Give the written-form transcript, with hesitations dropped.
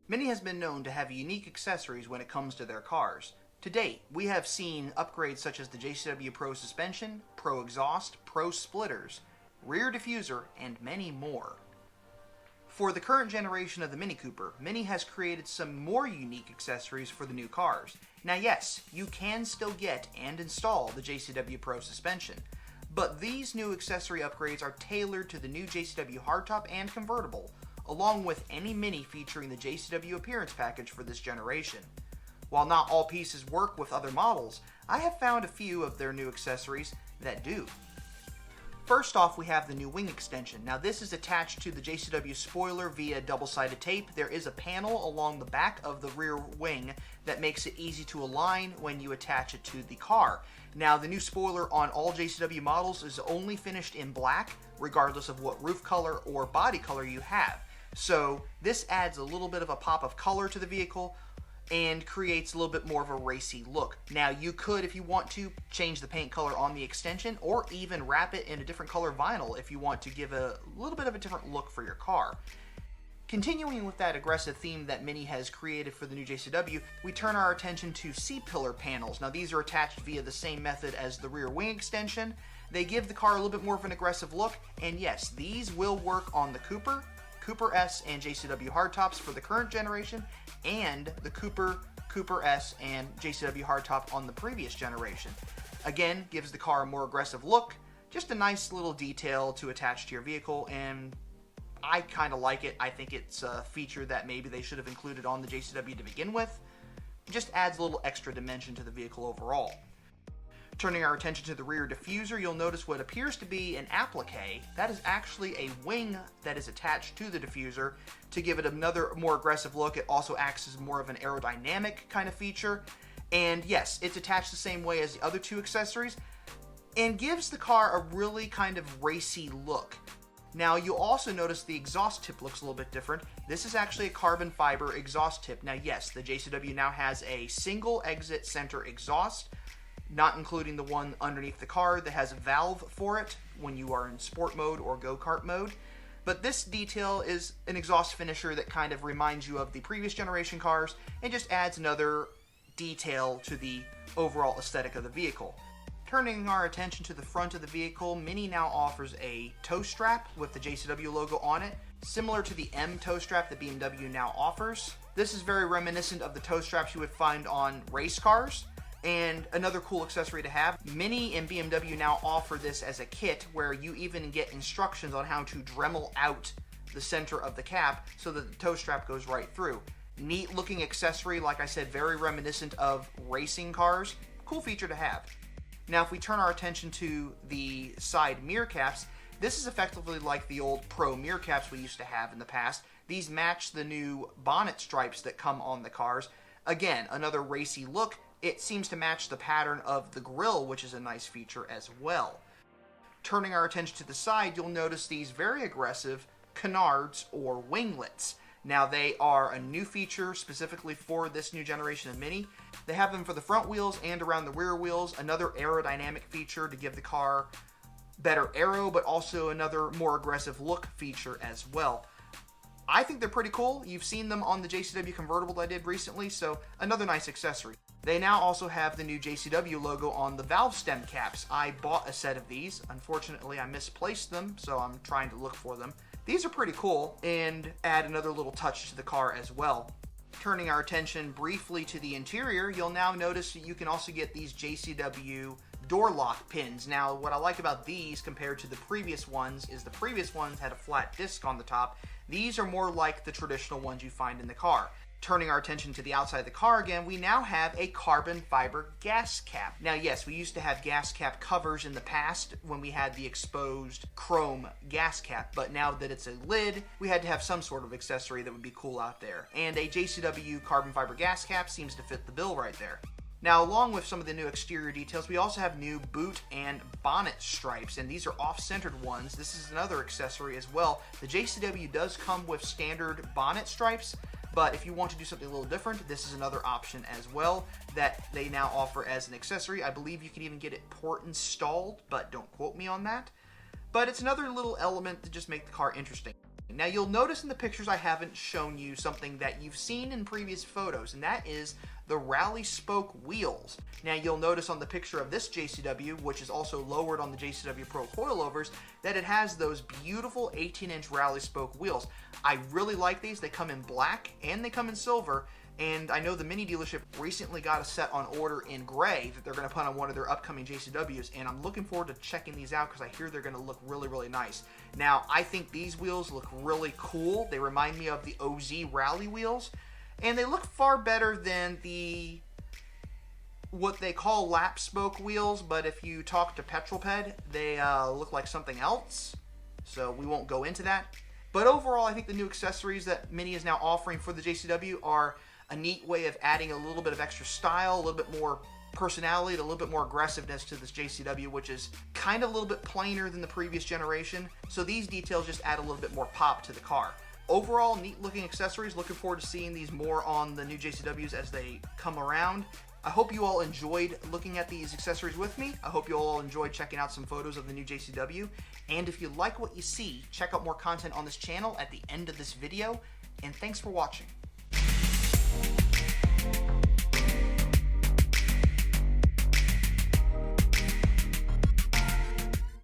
Mini has been known to have unique accessories when it comes to their cars. To date, we have seen upgrades such as the JCW Pro suspension, Pro exhaust, Pro splitters, rear diffuser, and many more. For the current generation of the Mini Cooper, Mini has created some more unique accessories for the new cars. Now yes, you can still get and install the JCW Pro suspension, but these new accessory upgrades are tailored to the new JCW hardtop and convertible, along with any Mini featuring the JCW appearance package for this generation. While not all pieces work with other models, I have found a few of their new accessories that do. First off, we have the new wing extension. Now this is attached to the JCW spoiler via double-sided tape. There is a panel along the back of the rear wing that makes it easy to align when you attach it to the car. Now the new spoiler on all JCW models is only finished in black, regardless of what roof color or body color you have. So this adds a little bit of a pop of color to the vehicle and creates a little bit more of a racy look. Now you could, if you want to, change the paint color on the extension or even wrap it in a different color vinyl if you want to give a little bit of a different look for your car. Continuing with that aggressive theme that Mini has created for the new JCW, we turn our attention to C-pillar panels. Now these are attached via the same method as the rear wing extension. They give the car a little bit more of an aggressive look, and yes, these will work on the Cooper, Cooper S, and JCW hardtops for the current generation, and the Cooper, Cooper S, and JCW hardtop on the previous generation. Again, gives the car a more aggressive look, just a nice little detail to attach to your vehicle, and I kind of like it. I think it's a feature that maybe they should have included on the JCW to begin with. It just adds a little extra dimension to the vehicle overall. Turning our attention to the rear diffuser, you'll notice what appears to be an applique. That is actually a wing that is attached to the diffuser to give it another more aggressive look. It also acts as more of an aerodynamic kind of feature. And yes, it's attached the same way as the other two accessories and gives the car a really kind of racy look. Now you'll also notice the exhaust tip looks a little bit different. This is actually a carbon fiber exhaust tip. Now yes, the JCW now has a single exit center exhaust, not including the one underneath the car that has a valve for it when you are in sport mode or go-kart mode. But this detail is an exhaust finisher that kind of reminds you of the previous generation cars and just adds another detail to the overall aesthetic of the vehicle. Turning our attention to the front of the vehicle, Mini now offers a tow strap with the JCW logo on it, similar to the M tow strap that BMW now offers. This is very reminiscent of the tow straps you would find on race cars. And another cool accessory to have, Mini and BMW now offer this as a kit where you even get instructions on how to Dremel out the center of the cap so that the tow strap goes right through. Neat looking accessory, like I said, very reminiscent of racing cars. Cool feature to have. Now if we turn our attention to the side mirror caps, this is effectively like the old Pro mirror caps we used to have in the past. These match the new bonnet stripes that come on the cars. Again, another racy look. It seems to match the pattern of the grille, which is a nice feature as well. Turning our attention to the side, you'll notice these very aggressive canards or winglets. Now they are a new feature specifically for this new generation of Mini. They have them for the front wheels and around the rear wheels, another aerodynamic feature to give the car better aero, but also another more aggressive look feature as well. I think they're pretty cool. You've seen them on the JCW convertible that I did recently, so another nice accessory. They now also have the new JCW logo on the valve stem caps. I bought a set of these. Unfortunately, I misplaced them, so I'm trying to look for them. These are pretty cool and add another little touch to the car as well. Turning our attention briefly to the interior, you'll now notice that you can also get these JCW door lock pins. Now, what I like about these compared to the previous ones is the previous ones had a flat disc on the top. These are more like the traditional ones you find in the car. Turning our attention to the outside of the car again, we now have a carbon fiber gas cap. Now yes, we used to have gas cap covers in the past when we had the exposed chrome gas cap, but now that it's a lid, we had to have some sort of accessory that would be cool out there. And a JCW carbon fiber gas cap seems to fit the bill right there. Now, along with some of the new exterior details, we also have new boot and bonnet stripes, and these are off-centered ones. This is another accessory as well. The JCW does come with standard bonnet stripes, but if you want to do something a little different, this is another option as well that they now offer as an accessory. I believe you can even get it port installed, but don't quote me on that. But it's another little element to just make the car interesting. Now you'll notice in the pictures I haven't shown you something that you've seen in previous photos, and that is the rally spoke wheels. Now you'll notice on the picture of this JCW, which is also lowered on the JCW Pro coilovers, that it has those beautiful 18-inch rally spoke wheels. I really like these. They come in black and they come in silver, and I know the Mini dealership recently got a set on order in gray that they're going to put on one of their upcoming JCWs, and I'm looking forward to checking these out because I hear they're going to look really, really nice. Now, I think these wheels look really cool. They remind me of the OZ Rally wheels, and they look far better than the what they call lap spoke wheels, but if you talk to Petrolped, they look like something else, so we won't go into that. But overall, I think the new accessories that Mini is now offering for the JCW are a neat way of adding a little bit of extra style, a little bit more personality, a little bit more aggressiveness to this JCW, which is kind of a little bit plainer than the previous generation. So these details just add a little bit more pop to the car. Overall, neat looking accessories. Looking forward to seeing these more on the new JCWs as they come around. I hope you all enjoyed looking at these accessories with me. I hope you all enjoyed checking out some photos of the new JCW. And if you like what you see, check out more content on this channel at the end of this video. And thanks for watching.